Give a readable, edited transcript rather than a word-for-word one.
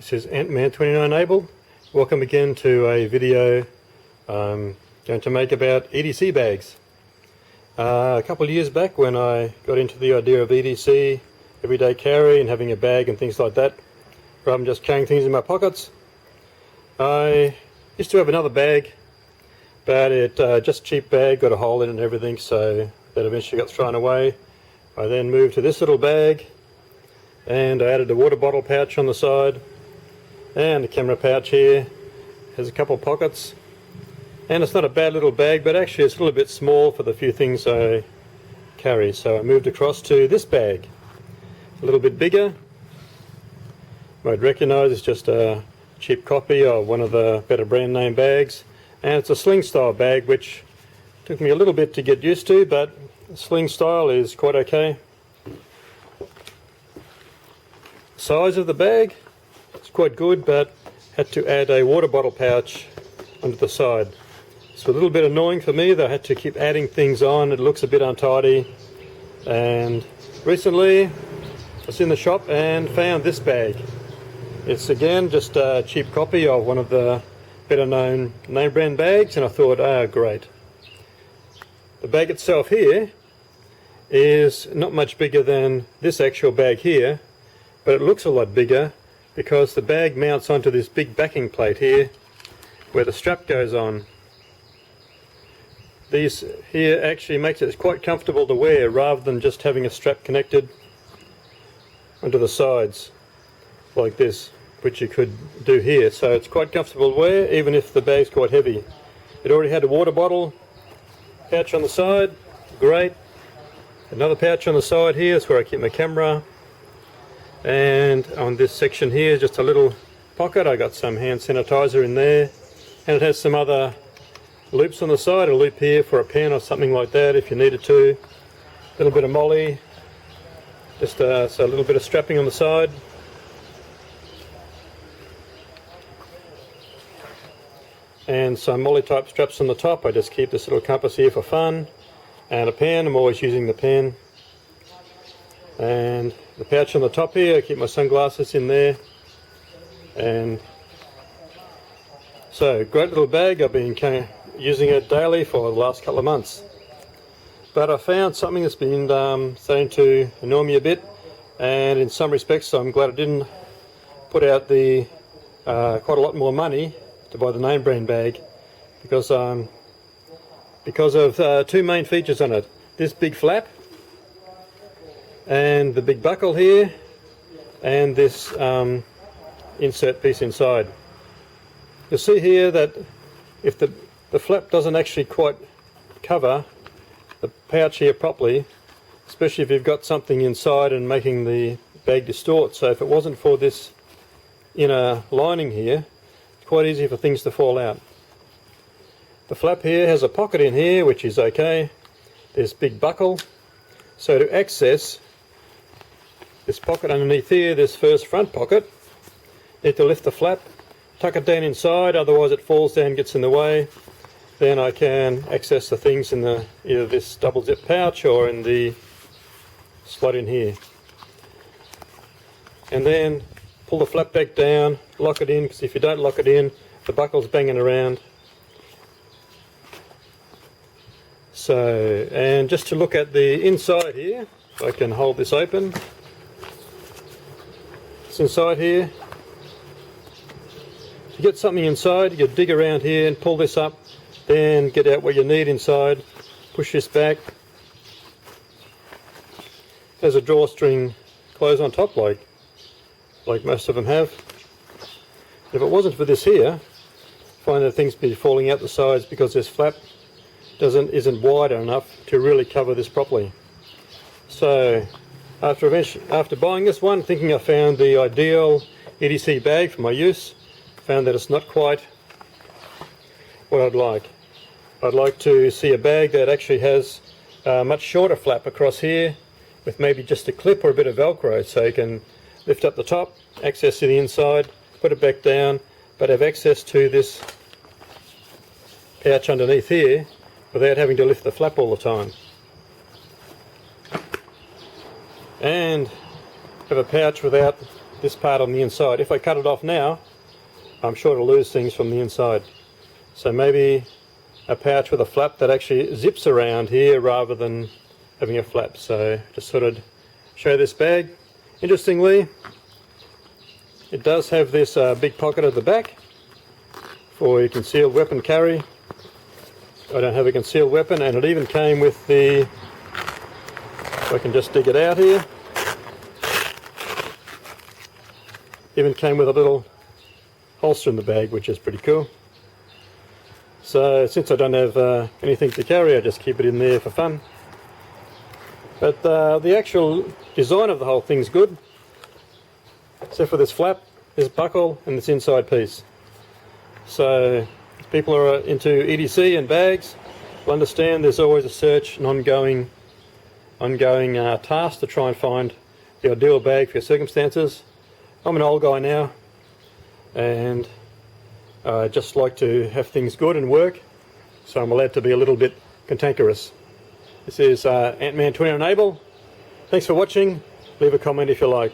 This is Ant-Man29 Able. Welcome again to a video I'm going to make about EDC bags. A couple of years back, when I got into the idea of EDC, everyday carry, and having a bag and things like that, rather than just carrying things in my pockets, I used to have another bag, but it just a cheap bag, got a hole in it and everything, so that eventually got thrown away. I then moved to this little bag, and I added a water bottle pouch on the side, and a camera pouch here. Has a couple of pockets, and it's not a bad little bag, but actually it's a little bit small for the few things I carry. So I moved across to this bag, a little bit bigger. You might recognise it's just a cheap copy of one of the better brand name bags, and it's a sling style bag, which took me a little bit to get used to, but sling style is quite okay. Size of the bag, it's quite good, but had to add a water bottle pouch onto the side. It's a little bit annoying for me that I had to keep adding things on. It looks a bit untidy. And recently I was in the shop and found this bag. It's again just a cheap copy of one of the better known name brand bags, and I thought, ah, great. The bag itself here is not much bigger than this actual bag here, but it looks a lot bigger because the bag mounts onto this big backing plate here where the strap goes on. These here actually makes it quite comfortable to wear rather than just having a strap connected onto the sides like this, which you could do here. So it's quite comfortable to wear even if the bag's quite heavy. It already had a water bottle pouch on the side, great. Another pouch on the side here is where I keep my camera. And on this section here, just a little pocket. I got some hand sanitizer in there, and it has some other loops on the side, a loop here for a pen or something like that if you needed to. A little bit of molly, just so a little bit of strapping on the side. And some molly type straps on the top. I just keep this little compass here for fun, and a pen. I'm always using the pen. And the pouch on the top here, I keep my sunglasses in there. And so, great little bag. I've been using it daily for the last couple of months. But I found something that's been starting to annoy me a bit, and in some respects I'm glad I didn't put out the quite a lot more money to buy the name brand bag, because of two main features on it. This big flap, and the big buckle here, and this insert piece inside. You'll see here that if the flap doesn't actually quite cover the pouch here properly, especially if you've got something inside and making the bag distort. So if it wasn't for this inner lining here, it's quite easy for things to fall out. The flap here has a pocket in here, which is okay. There's big buckle. So to access this pocket underneath here, this first front pocket, need to lift the flap, tuck it down inside, otherwise it falls down, gets in the way. Then I can access the things in the either this double zip pouch or in the slot in here. And then pull the flap back down, lock it in, because if you don't lock it in, the buckle's banging around. So, and just to look at the inside here, if I can hold this open. Inside here, to get something inside, you dig around here and pull this up, then get out what you need inside, push this back. There's a drawstring close on top, like most of them have. If it wasn't for this here, I find that things be falling out the sides because this flap isn't wide enough to really cover this properly. So after buying this one, thinking I found the ideal EDC bag for my use, found that it's not quite what I'd like. I'd like to see a bag that actually has a much shorter flap across here, with maybe just a clip or a bit of Velcro, so you can lift up the top, access to the inside, put it back down, but have access to this pouch underneath here without having to lift the flap all the time. And have a pouch without this part on the inside. If I cut it off now, I'm sure to lose things from the inside. So maybe a pouch with a flap that actually zips around here rather than having a flap. So just sort of show this bag. Interestingly, it does have this big pocket at the back for your concealed weapon carry. I don't have a concealed weapon, and it even came with the, if I can just dig it out here, even came with a little holster in the bag, which is pretty cool. So since I don't have anything to carry, I just keep it in there for fun. But the actual design of the whole thing's good, except for this flap, this buckle, and this inside piece. So if people are into EDC and bags, will understand there's always a search, an ongoing task to try and find the ideal bag for your circumstances. I'm an old guy now, and I just like to have things good and work, so I'm allowed to be a little bit cantankerous. This is Ant-Man 29 Able. Thanks for watching. Leave a comment if you like.